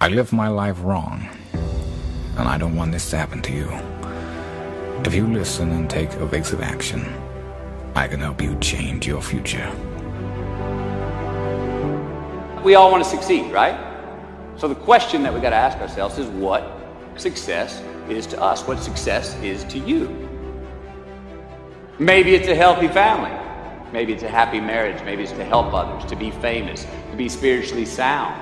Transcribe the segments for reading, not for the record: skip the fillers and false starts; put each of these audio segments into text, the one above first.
I live my life wrong, and I don't want this to happen to you. If you listen and take evasive action, I can help you change your future. We all want to succeed, right? So the question that we got to ask ourselves is what success is to us, what success is to you. Maybe it's a healthy family. Maybe it's a happy marriage. Maybe it's to help others, to be famous, to be spiritually sound,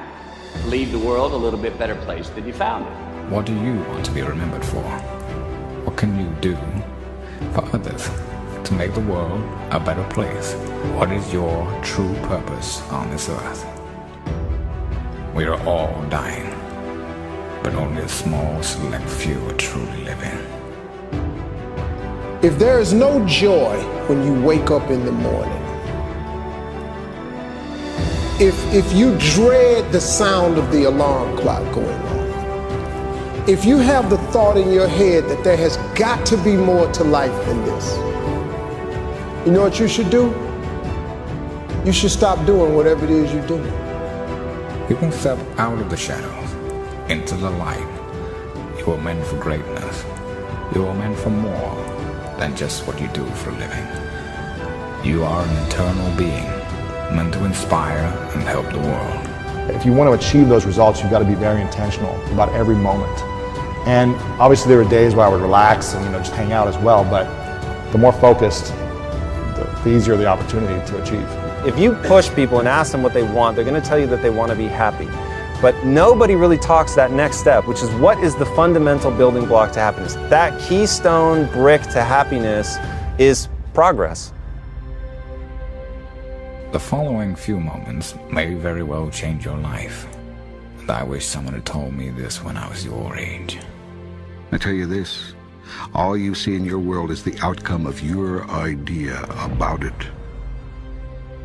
to leave the world a little bit better place than you found it. What do you want to be remembered for? What can you do for others to make the world a better place? What is your true purpose on this earth? We are all dying, but only a small select few are truly living. If there is no joy when you wake up in the morning, if you dread the sound of the alarm clock going on, if you have the thought in your head that there has got to be more to life than this, you know what you should do? You should stop doing whatever it is you're doing. You can step out of the shadows into the light. You are meant for greatness. You are meant for more than just what you do for a living. You are an eternal being, meant to inspire and help the world. If you want to achieve those results, you've got to be very intentional about every moment. And obviously there were days where I would relax and just hang out as well, but the more focused, the easier the opportunity to achieve. If you push people and ask them what they want, they're going to tell you that they want to be happy. But nobody really talks that next step, which is what is the fundamental building block to happiness. That keystone brick to happiness is progress. The following few moments may very well change your life. And I wish someone had told me this when I was your age. I tell you this, all you see in your world is the outcome of your idea about it.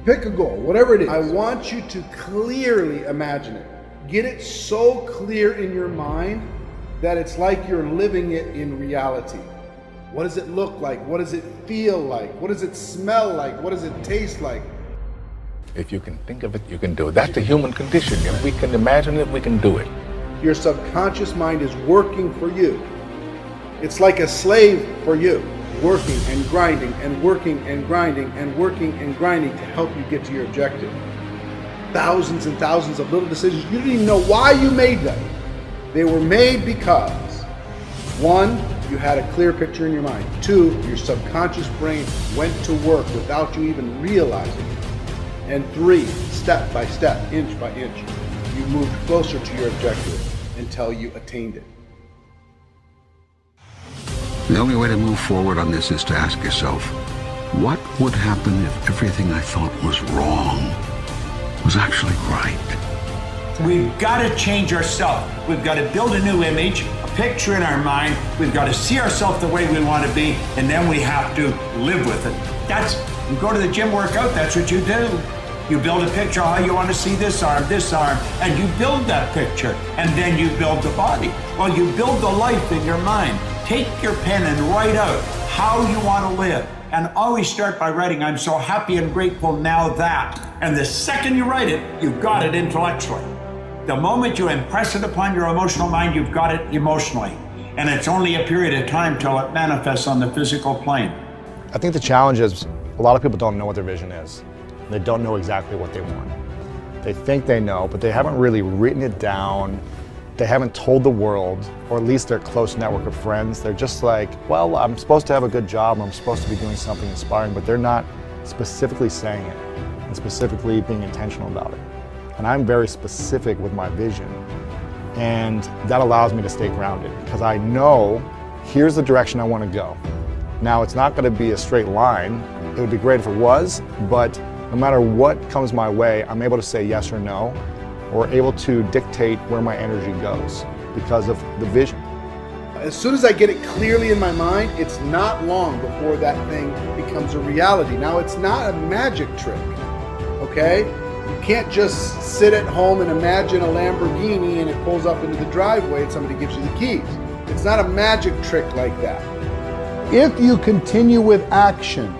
Pick a goal, whatever it is. I want you to clearly imagine it. Get it so clear in your mind that it's like you're living it in reality. What does it look like? What does it feel like? What does it smell like? What does it taste like? If you can think of it, you can do it. That's the human condition. If we can imagine it, we can do it. Your subconscious mind is working for you. It's like a slave for you, working and grinding and working and grinding and working and grinding to help you get to your objective. Thousands and thousands of little decisions. You didn't even know why you made them. They were made because, one, you had a clear picture in your mind. Two, your subconscious brain went to work without you even realizing it. And three, step by step, inch by inch, you moved closer to your objective until you attained it. The only way to move forward on this is to ask yourself, what would happen if everything I thought was wrong was actually right? We've got to change ourselves. We've got to build a new image, a picture in our mind. We've got to see ourselves the way we want to be, and then we have to live with it. You go to the gym, work out, that's what you do. You build a picture of how you want to see this arm, and you build that picture, and then you build the body. Well, you build the life in your mind. Take your pen and write out how you want to live. And always start by writing, I'm so happy and grateful now that. And the second you write it, you've got it intellectually. The moment you impress it upon your emotional mind, you've got it emotionally. And it's only a period of time till it manifests on the physical plane. I think the challenge is a lot of people don't know what their vision is. They don't know exactly what they want. They think they know, but they haven't really written it down. They haven't told the world, or at least their close network of friends. They're just like, well, I'm supposed to have a good job, I'm supposed to be doing something inspiring, but they're not specifically saying it and specifically being intentional about it. And I'm very specific with my vision, and that allows me to stay grounded because I know here's the direction I want to go. Now, it's not going to be a straight line. It would be great if it was, but no matter what comes my way, I'm able to say yes or no, or able to dictate where my energy goes because of the vision. As soon as I get it clearly in my mind, it's not long before that thing becomes a reality. Now, it's not a magic trick, okay? You can't just sit at home and imagine a Lamborghini and it pulls up into the driveway and somebody gives you the keys. It's not a magic trick like that. If you continue with action,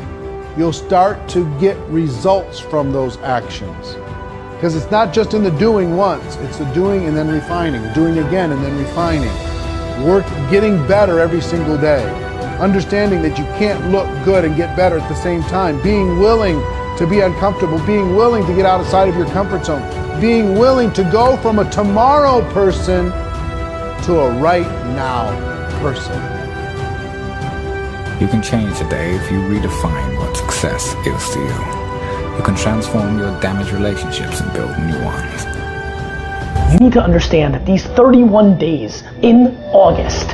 you'll start to get results from those actions. Because it's not just in the doing once, it's the doing and then refining, doing again and then refining. Getting better every single day. Understanding that you can't look good and get better at the same time. Being willing to be uncomfortable, being willing to get outside of your comfort zone, being willing to go from a tomorrow person to a right now person. You can change the day if you redefine what success is to you. You can transform your damaged relationships and build new ones. You need to understand that these 31 days in August,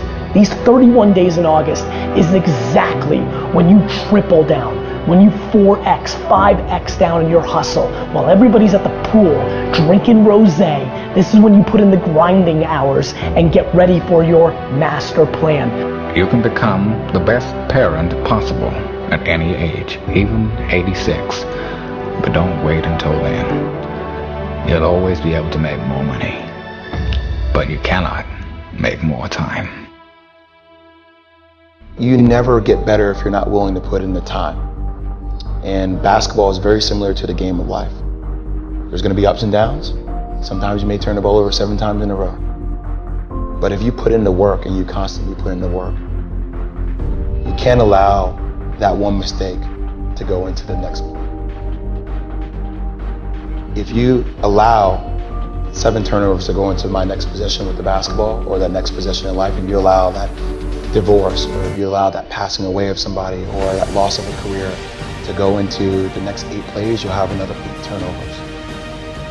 is exactly when you triple down, when you 4x, 5x down in your hustle. While everybody's at the pool drinking rosé, this is when you put in the grinding hours and get ready for your master plan. You can become the best parent possible at any age, even 86. But don't wait until then. You'll always be able to make more money, but you cannot make more time. You never get better if you're not willing to put in the time. And basketball is very similar to the game of life. There's going to be ups and downs. Sometimes you may turn the ball over 7 times in a row. But if you put in the work and you constantly put in the work, you can't allow that one mistake to go into the next one. If you allow 7 turnovers to go into my next possession with the basketball or that next possession in life, and you allow that divorce, or if you allow that passing away of somebody or that loss of a career to go into the next 8 plays, you'll have another 8 turnovers.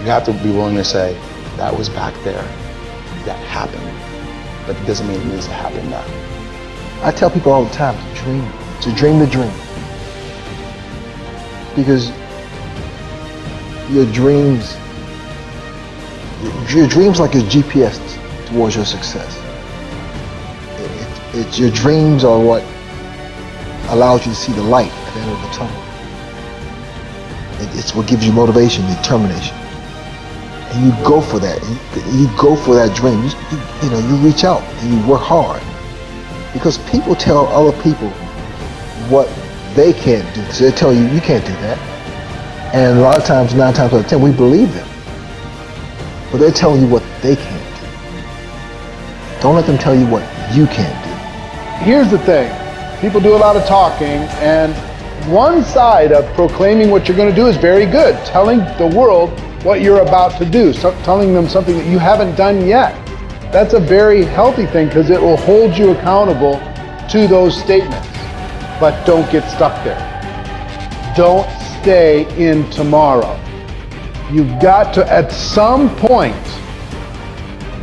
You have to be willing to say, that was back there, that happened, but it doesn't mean it needs to happen now. I tell people all the time to dream the dream. Because your dreams like your GPS towards your success. It's your dreams are what allows you to see the light at the end of the tunnel. It's what gives you motivation, determination. And you go for that. You go for that dream. You reach out and you work hard. Because people tell other people what they can't do. So they tell you, you can't do that. And a lot of times, 9 times out of 10, we believe them. But they're telling you what they can't do. Don't let them tell you what you can't do. Here's the thing. People do a lot of talking, and one side of proclaiming what you're going to do is very good. Telling the world what you're about to do. Telling them something that you haven't done yet. That's a very healthy thing because it will hold you accountable to those statements. But don't get stuck there. Don't stay in tomorrow. You've got to, at some point,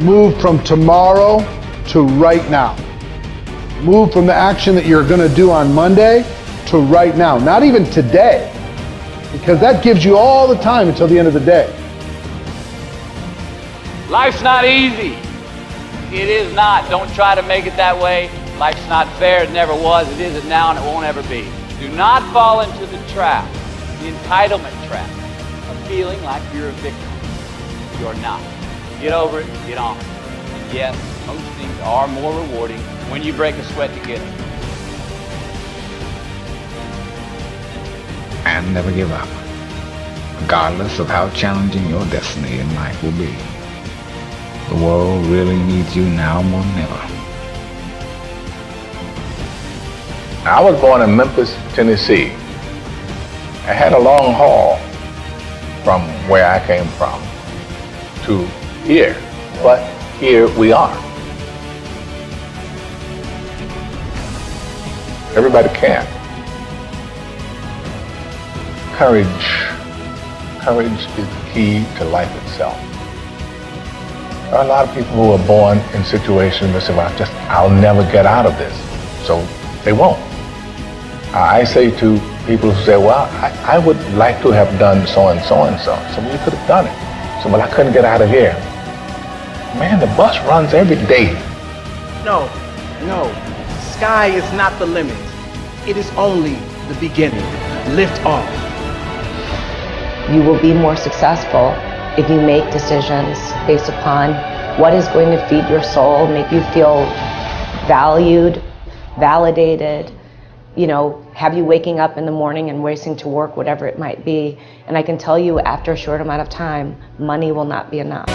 move from tomorrow to right now. Move from the action that you're going to do on Monday to right now. Not even today, because that gives you all the time until the end of the day. Life's not easy. It is not. Don't try to make it that way. Life's not fair. It never was. It isn't now, and it won't ever be. Do not fall into the trap, the entitlement trap, of feeling like you're a victim. You're not. Get over it. Get on it. And yes, most things are more rewarding when you break a sweat to get them. And never give up, regardless of how challenging your destiny in life will be. The world really needs you now more than ever. I was born in Memphis, Tennessee. I had a long haul from where I came from to here, but here we are. Everybody can. Courage is the key to life itself. There are a lot of people who are born in situations that say, well, I'll never get out of this. So they won't. I say to people who say, well, I would like to have done so and so and so. So you could have done it. So, well, I couldn't get out of here. Man, the bus runs every day. No. Sky is not the limit. It is only the beginning. Lift off. You will be more successful if you make decisions based upon what is going to feed your soul, make you feel valued, validated, have you waking up in the morning and racing to work, whatever it might be. And I can tell you, after a short amount of time, money will not be enough.